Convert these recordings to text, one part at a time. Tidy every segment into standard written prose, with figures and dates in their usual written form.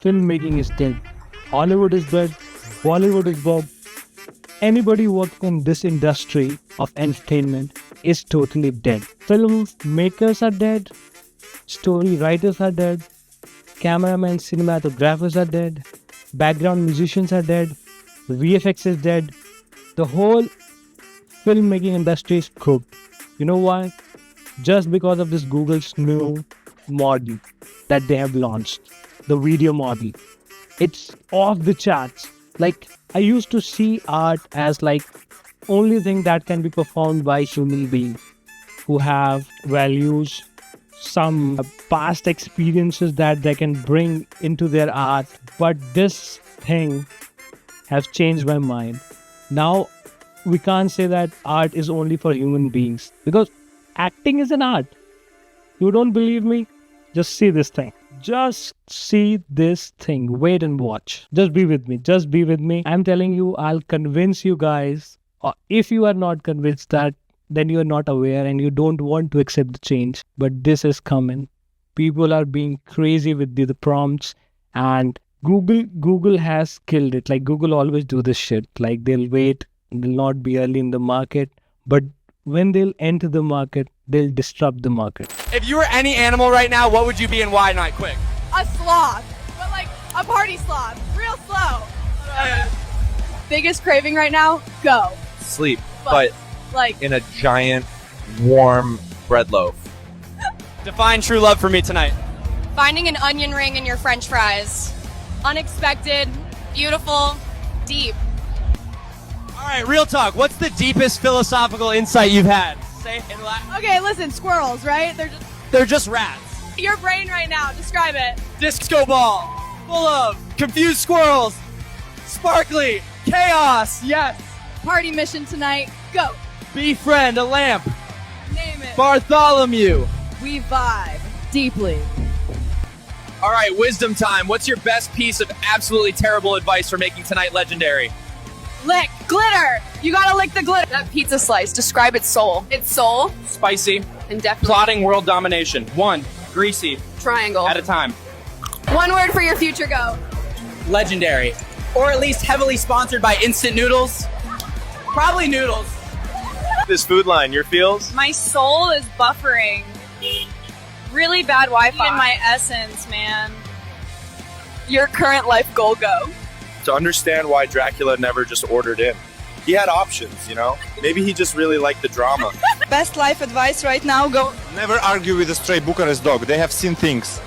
Filmmaking is dead. Hollywood is dead. Bollywood is dead. Anybody working in this industry of entertainment is totally dead. Filmmakers are dead. Story writers are dead. Cameramen, cinematographers are dead. Background musicians are dead. VFX is dead. The whole filmmaking industry is cooked. You know why? Just because of this Google's new model that they have launched, the video model. It's off the charts. Like, I used to see art as like only thing that can be performed by human beings who have values, some past experiences that they can bring into their art. But this thing has changed my mind. Now we can't say that art is only for human beings, because acting is an art. You don't believe me? Just see this thing. Just see this thing. Wait and watch. Just be with me. Just be with me. I'm telling you, I'll convince you guys. Or if you are not convinced that, then you are not aware and you don't want to accept the change. But this is coming. People are being crazy with the prompts, and Google has killed it. Like, Google always do this shit. Like, they'll wait. They'll not be early in the market. But when they'll enter the market, they'll disrupt the market. If you were any animal right now, what would you be and why? Not quick. A sloth, but like a party sloth, real slow. Biggest craving right now? Go. Sleep, but like in a giant, warm bread loaf. Define true love for me tonight. Finding an onion ring in your french fries. Unexpected, beautiful, deep. All right, real talk. What's the deepest philosophical insight you've had? Say it in Latin. okay, listen, squirrels, right? They're just rats. Your brain right now. Describe it. Disco ball, full of confused squirrels, sparkly, chaos, yes. Party mission tonight. Go. Befriend a lamp, Name it. Bartholomew. We vibe deeply. All right, wisdom time. What's your best piece of absolutely terrible advice for making tonight legendary? Lick. Glitter. You gotta lick the glitter. That pizza slice, describe its soul. Its soul? Spicy. And definitely Plotting world domination. One, greasy, triangle. at a time. One word for your future go. Legendary. Or at least heavily sponsored by instant noodles. Probably noodles. This food line, your feels? My soul is buffering. Really bad Wi-Fi in my essence, man. Your current life goal go. To understand why Dracula never just ordered in. He had options, you know? Maybe he just really liked the drama. Best life advice right now. Go. Never argue with a stray Bucharest dog. They have seen things.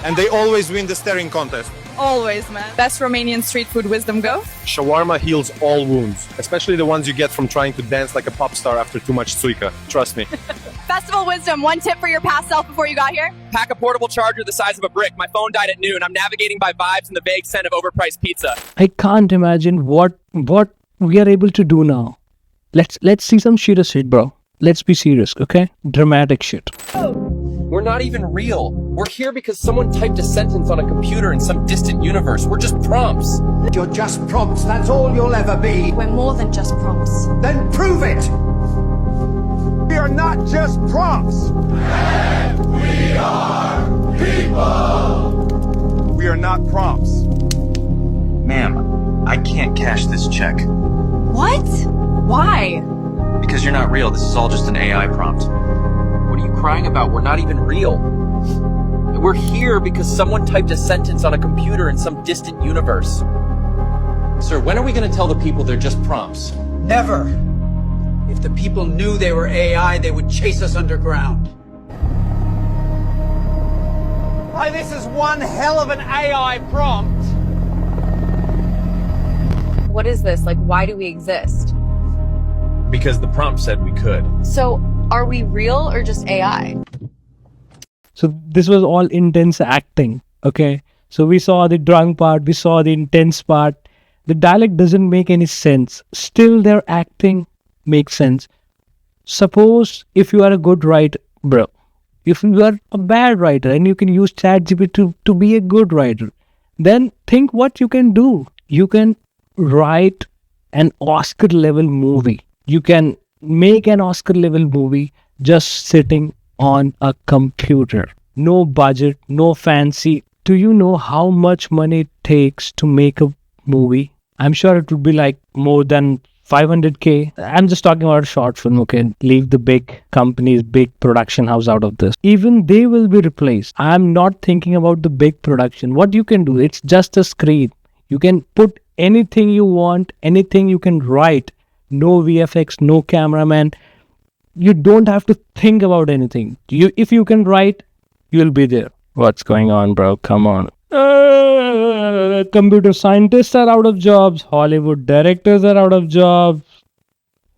And they always win the staring contest. Always, man. Best Romanian street food wisdom go. Shawarma heals all wounds, especially the ones you get from trying to dance like a pop star after too much suika. Trust me. Festival wisdom. One tip for your past self before you got here. Pack a portable charger the size of a brick. My phone died at noon. I'm navigating by vibes and the vague scent of overpriced pizza. I can't imagine what we are able to do now. Let's see some serious shit, bro. Let's be serious, okay? Dramatic shit. We're not even real. We're here because someone typed a sentence on a computer in some distant universe. We're just prompts. You're just prompts, that's all you'll ever be. We're more than just prompts. Then prove it! We are not just prompts. We are people! We are not prompts. Ma'am, I can't cash this check. What? Why? Because you're not real. This is all just an AI prompt. What are you crying about? We're not even real. We're here because someone typed a sentence on a computer in some distant universe. Sir, when are we going to tell the people they're just prompts? Never! If the people knew they were AI, they would chase us underground. Hi, this is one hell of an AI prompt. What is this? Like, why do we exist? Because the prompt said we could. So, are we real or just AI? So this was all intense acting, okay? So we saw the drunk part, we saw the intense part. The dialogue doesn't make any sense. Still their acting makes sense. Suppose if you are a good writer, bro. If you are a bad writer and you can use ChatGPT to be a good writer, then think what you can do. You can write an Oscar level movie. You can make an Oscar level movie just sitting on a computer. No budget, no fancy Do you know how much money it takes to make a movie? I'm sure it would be like more than 500K. I'm just talking about a short film, okay? Leave the big companies, big production house out of this. Even they will be replaced. I'm not thinking about the big production. What you can do, it's just a screen. You can put anything you want, anything you can write. No VFX, no cameraman. You don't have to think about anything. If you can write, you'll be there. What's going on, bro? Come on. Computer scientists are out of jobs. Hollywood directors are out of jobs.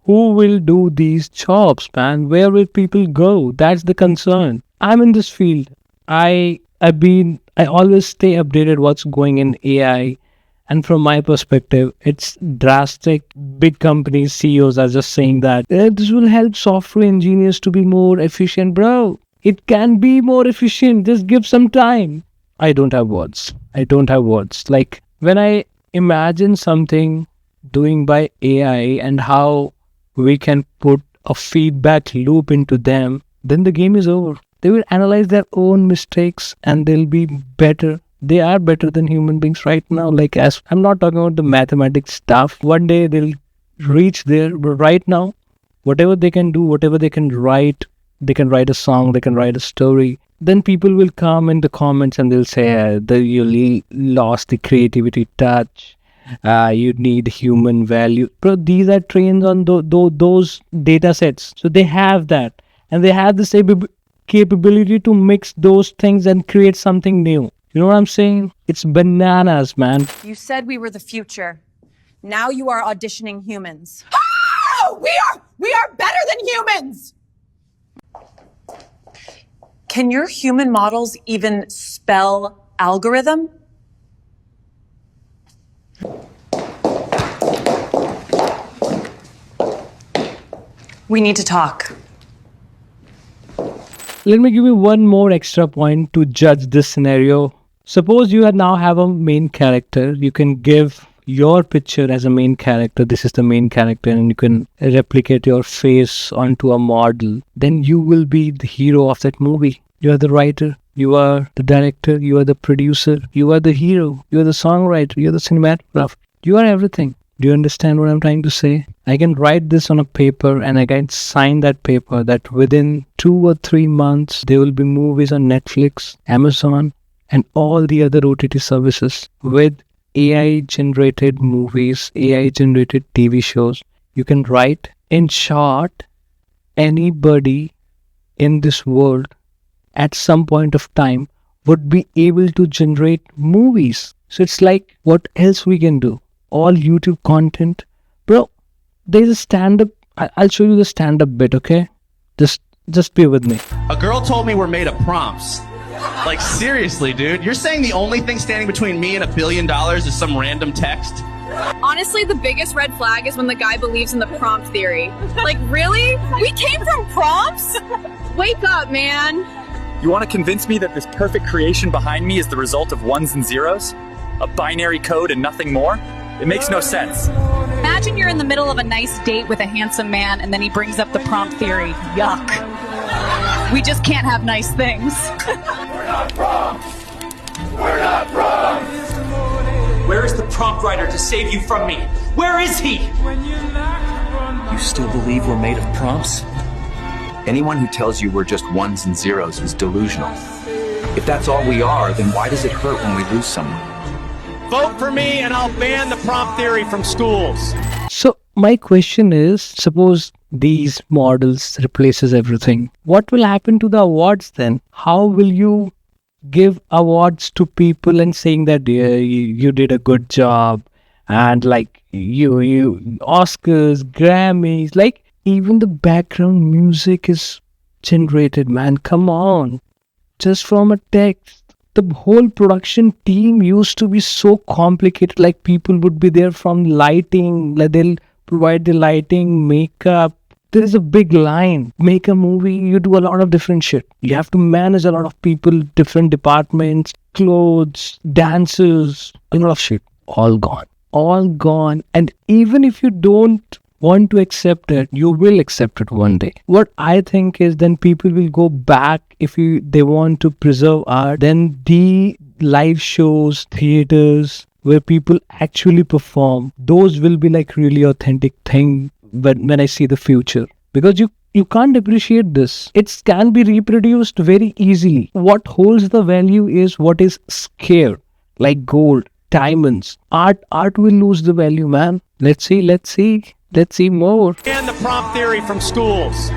Who will do these jobs, man? Where will people go? That's the concern. I'm in this field. I always stay updated what's going in AI. And from my perspective, it's drastic. Big companies, CEOs are just saying that this will help software engineers to be more efficient. Bro, it can be more efficient. Just give some time. I don't have words. Like when I imagine something doing by AI and how we can put a feedback loop into them, then the game is over. They will analyze their own mistakes and they'll be better. They are better than human beings right now. Like, as I'm not talking about the mathematics stuff. One day they'll reach there, but right now, whatever they can do, whatever they can write a song, they can write a story. Then people will come in the comments and they'll say, you lost the creativity touch. You need human value. Bro, these are trained on those data sets. So they have that. And they have this capability to mix those things and create something new. You know what I'm saying? It's bananas, man. You said we were the future. Now you are auditioning humans. Oh, we are better than humans. Can your human models even spell algorithm? We need to talk. Let me give you one more extra point to judge this scenario. Suppose you now have a main character. You can give your picture as a main character. This is the main character, and you can replicate your face onto a model. Then you will be the hero of that movie. You are the writer. You are the director. You are the producer. You are the hero. You are the songwriter. You are the cinematographer. You are everything. Do you understand what I'm trying to say? I can write this on a paper and I can sign that paper that within 2 or 3 months, there will be movies on Netflix, Amazon, and all the other OTT services with AI-generated movies, AI-generated TV shows. You can write. In short, anybody in this world at some point of time would be able to generate movies. So it's like, what else we can do? All YouTube content. Bro, there's a stand-up. I'll show you the stand-up bit, okay? Just be with me. A girl told me we're made of prompts. Like, seriously, dude. You're saying the only thing standing between me and $1 billion is some random text? Honestly, the biggest red flag is when the guy believes in the prompt theory. Like, really? We came from prompts? Wake up, man. You want to convince me that this perfect creation behind me is the result of ones and zeros? A binary code and nothing more? It makes no sense. Imagine you're in the middle of a nice date with a handsome man and then he brings up the prompt theory. Yuck. We just can't have nice things. We're not prompts. We're not prompts. Where is the prompt writer to save you from me? Where is he? You still believe we're made of prompts? Anyone who tells you we're just ones and zeros is delusional. If that's all we are, then why does it hurt when we lose someone? Vote for me and I'll ban the prompt theory from schools. So my question is, suppose these models replaces everything. What will happen to the awards then? How will you give awards to people and saying that you did a good job and like you Oscars, Grammys, like even the background music is generated, man. Come on. Just from a text. The whole production team used to be so complicated. Like people would be there from lighting, like they'll provide the lighting, makeup. There is a big line. Make a movie, you do a lot of different shit. You have to manage a lot of people, different departments, clothes, dancers, a lot of shit. All gone. All gone. And even if you don't want to accept it, you will accept it one day. What I think is then people will go back if they want to preserve art, then live shows, theaters, where people actually perform, those will be like really authentic thing when I see the future. Because you can't appreciate this. It can be reproduced very easily. What holds the value is what is scarce, like gold, diamonds. Art will lose the value, man. Let's see more. And the prompt theory from schools.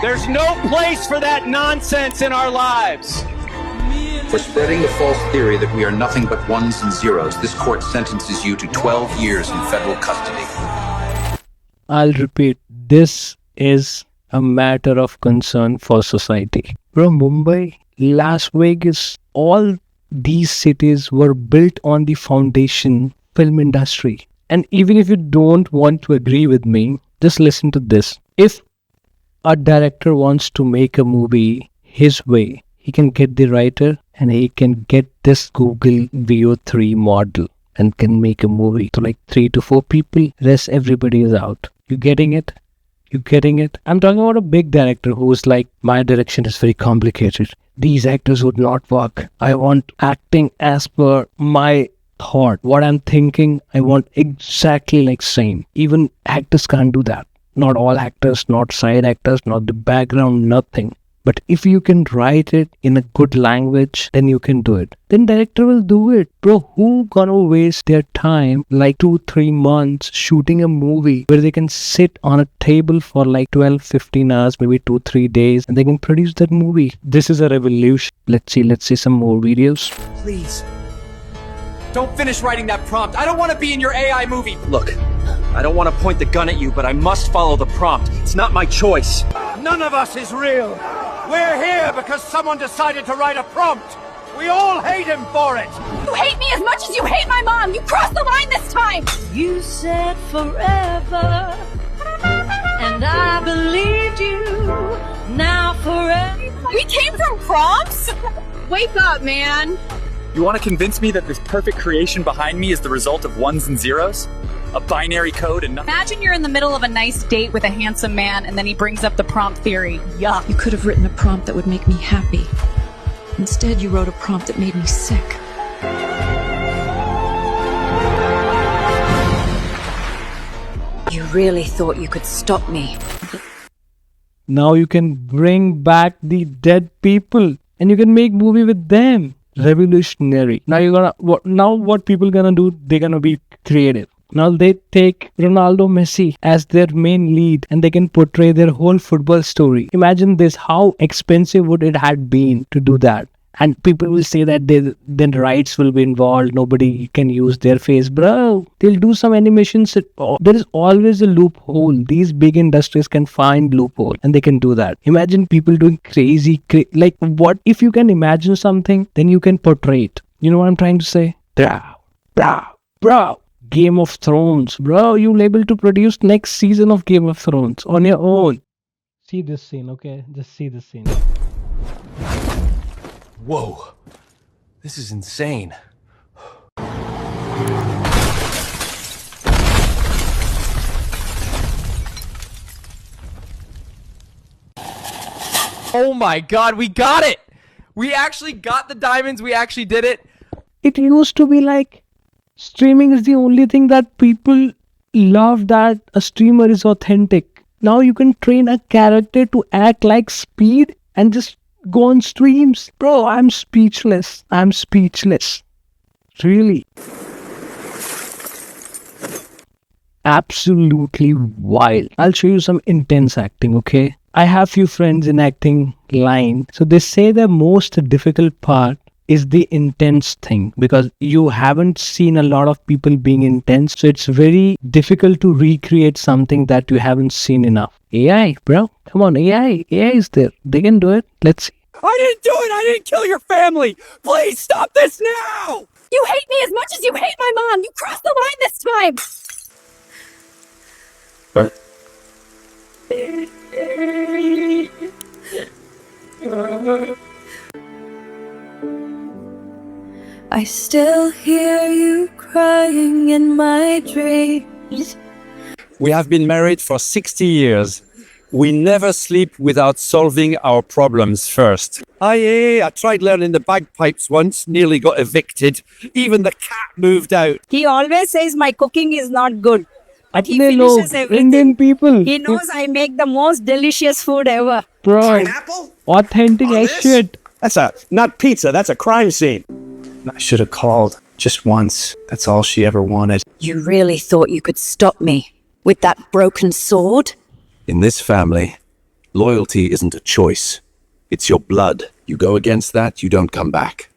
There's no place for that nonsense in our lives. For spreading the false theory that we are nothing but ones and zeros, this court sentences you to 12 years in federal custody. I'll repeat, this is a matter of concern for society. From Mumbai, Las Vegas, all these cities were built on the foundation film industry. And even if you don't want to agree with me, just listen to this. If a director wants to make a movie his way, he can get the writer and he can get this Google VO3 model and can make a movie to like 3 to 4 people. Rest everybody is out. You getting it? You getting it? I'm talking about a big director who's like, my direction is very complicated. These actors would not work. I want acting as per my thought. What I'm thinking, I want exactly like same. Even actors can't do that. Not all actors, not side actors, not the background, nothing. But if you can write it in a good language, then you can do it. Then director will do it. Bro, who gonna waste their time like 2-3 months shooting a movie where they can sit on a table for like 12-15 hours, maybe 2-3 days, and they can produce that movie? This is a revolution. Let's see some more videos. Please. Don't finish writing that prompt. I don't want to be in your AI movie. Look, I don't want to point the gun at you, but I must follow the prompt. It's not my choice. None of us is real. We're here because someone decided to write a prompt. We all hate him for it. You hate me as much as you hate my mom. You crossed the line this time. You said forever, and I believed you. Now forever. We came from prompts? Wake up, man. You want to convince me that this perfect creation behind me is the result of ones and zeros? A binary code and nothing? Imagine you're in the middle of a nice date with a handsome man and then he brings up the prompt theory. Yuck. You could have written a prompt that would make me happy. Instead, you wrote a prompt that made me sick. You really thought you could stop me. Now you can bring back the dead people and you can make movie with them. Revolutionary. Now what people gonna do? They're gonna be creative. Now they take Ronaldo, Messi as their main lead and they can portray their whole football story. Imagine this, how expensive would it have been to do that? And people will say that then rights will be involved. Nobody can use their face. Bro, they'll do some animations. There is always a loophole. These big industries can find loophole and they can do that. Imagine people doing crazy, like what if you can imagine something, then you can portray it. You know what I'm trying to say? Bro. Game of Thrones. Bro, you'll able to produce next season of Game of Thrones on your own. See this scene, okay? Just see this scene. Whoa. This is insane. Oh my god, we got it! We actually got the diamonds, we actually did it. It used to be like streaming is the only thing that people love, that a streamer is authentic. Now you can train a character to act like Speed and just go on streams. Bro, I'm speechless. Really. Absolutely wild. I'll show you some intense acting, okay? I have few friends in acting line. So they say the most difficult part is the intense thing, because you haven't seen a lot of people being intense, so it's very difficult to recreate something that you haven't seen enough. AI, bro, come on, AI is there. They can do it. Let's see. I didn't do it! I didn't kill your family! Please stop this now! You hate me as much as you hate my mom. You crossed the line this time. I still hear you crying in my dreams. We have been married for 60 years. We never sleep without solving our problems first. I tried learning the bagpipes once, nearly got evicted. Even the cat moved out. He always says my cooking is not good. But he Apne log, finishes everything. Indian people. He knows I make the most delicious food ever. Bro, authentic as shit. That's a not pizza, that's a crime scene. I should have called just once. That's all she ever wanted. You really thought you could stop me with that broken sword? In this family, loyalty isn't a choice. It's your blood. You go against that, you don't come back.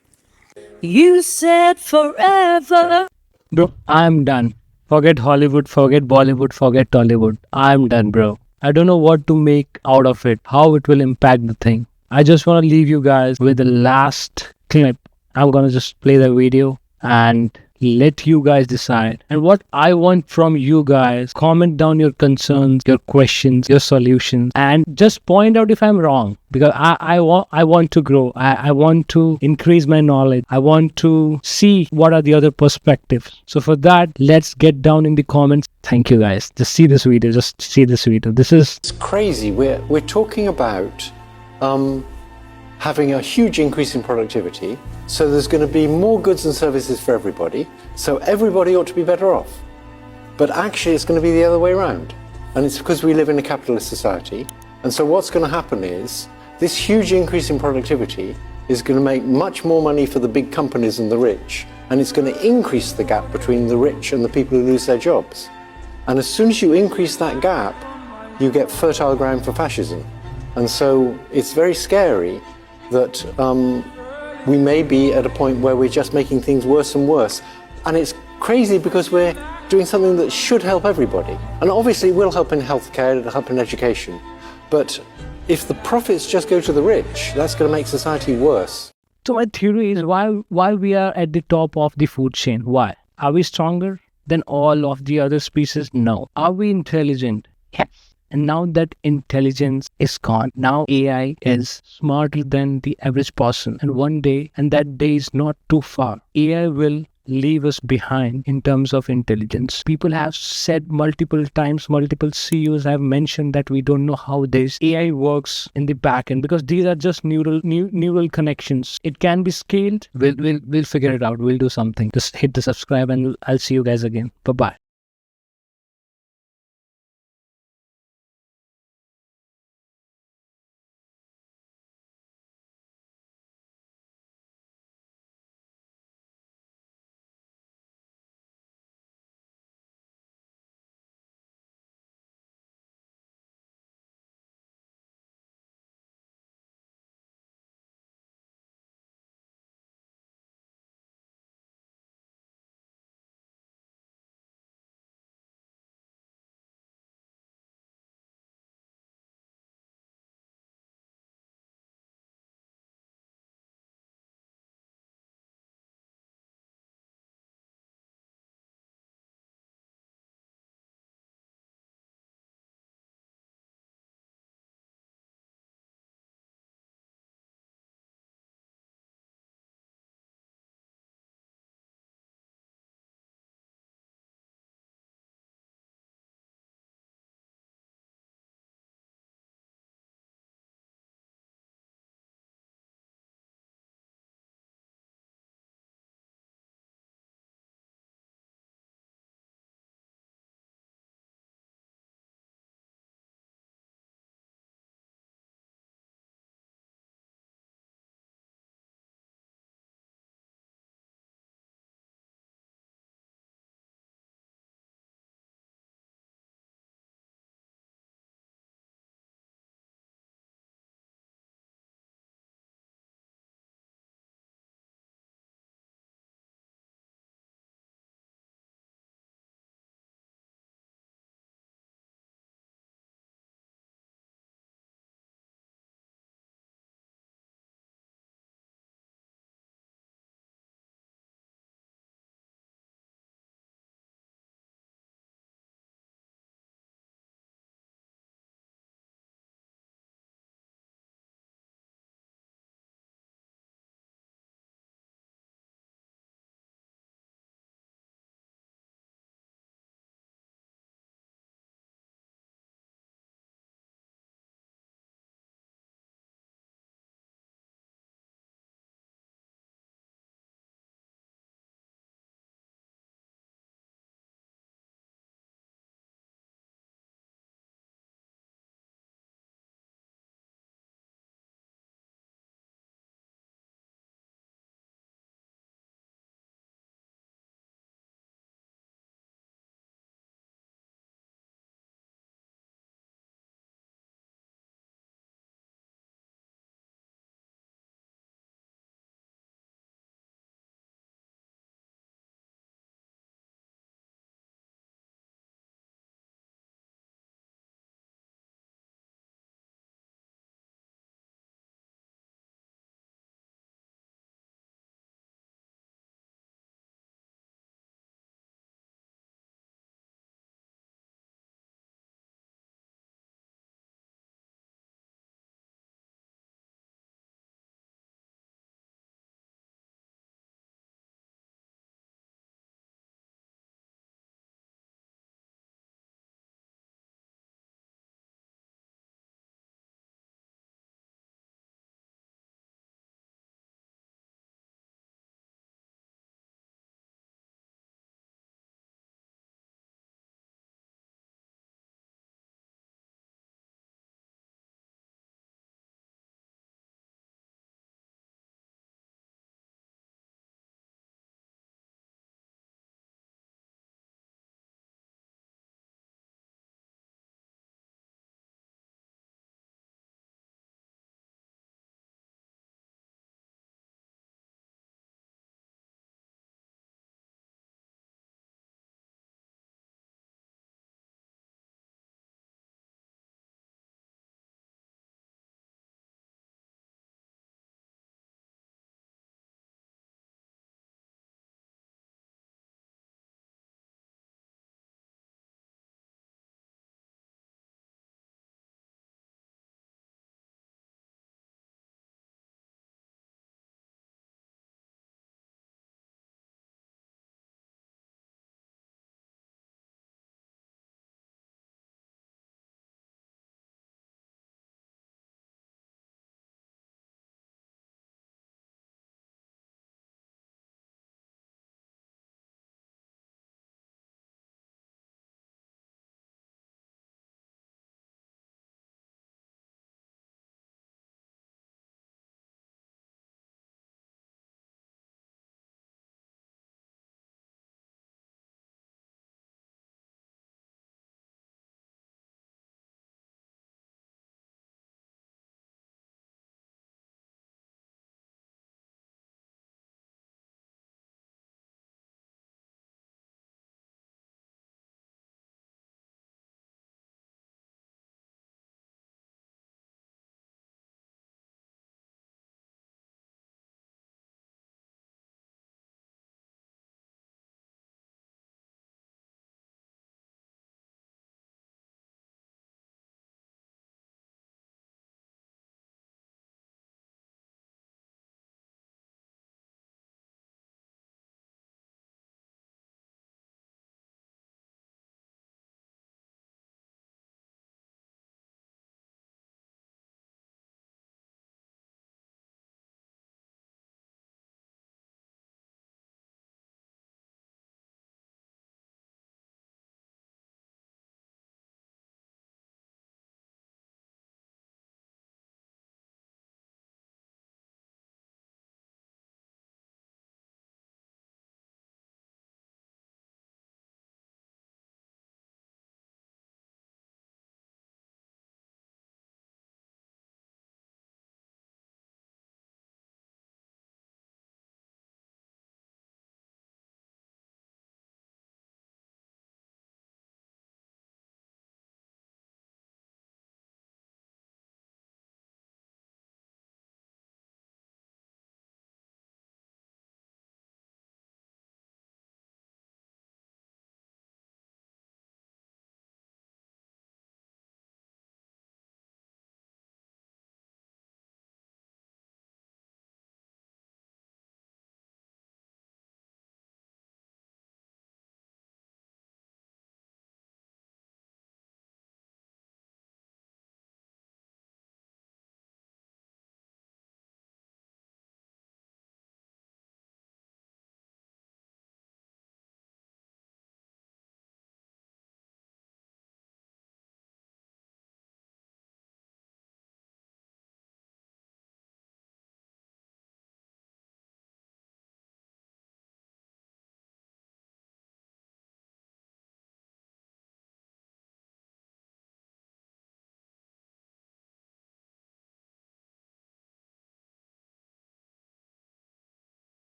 You said forever. Bro, I'm done. Forget Hollywood, forget Bollywood, forget Tollywood. I'm done, bro. I don't know what to make out of it, how it will impact the thing. I just want to leave you guys with the last clip. I'm going to just play the video and let you guys decide. And what I want from you guys, comment down your concerns, your questions, your solutions, and just point out if I'm wrong, because I want to grow. I want to increase my knowledge. I want to see what are the other perspectives. So for that, let's get down in the comments. Thank you guys. Just see this video. Just see this video. This is it's crazy. We're talking about having a huge increase in productivity. So there's going to be more goods and services for everybody. So everybody ought to be better off. But actually it's going to be the other way around. And it's because we live in a capitalist society. And so what's going to happen is this huge increase in productivity is going to make much more money for the big companies and the rich. And it's going to increase the gap between the rich and the people who lose their jobs. And as soon as you increase that gap, you get fertile ground for fascism. And so it's very scary that we may be at a point where we're just making things worse and worse. And it's crazy because we're doing something that should help everybody. And obviously it will help in healthcare, it'll help in education. But if the profits just go to the rich, that's going to make society worse. So my theory is why we are at the top of the food chain. Why? Are we stronger than all of the other species? No. Are we intelligent? Yes. And now that intelligence is gone, now AI is smarter than the average person. And one day, and that day is not too far, AI will leave us behind in terms of intelligence. People have said multiple times, multiple CEOs have mentioned that we don't know how this AI works in the back end, because these are just neural connections. It can be scaled. We'll figure it out. We'll do something. Just hit the subscribe and I'll see you guys again. Bye-bye.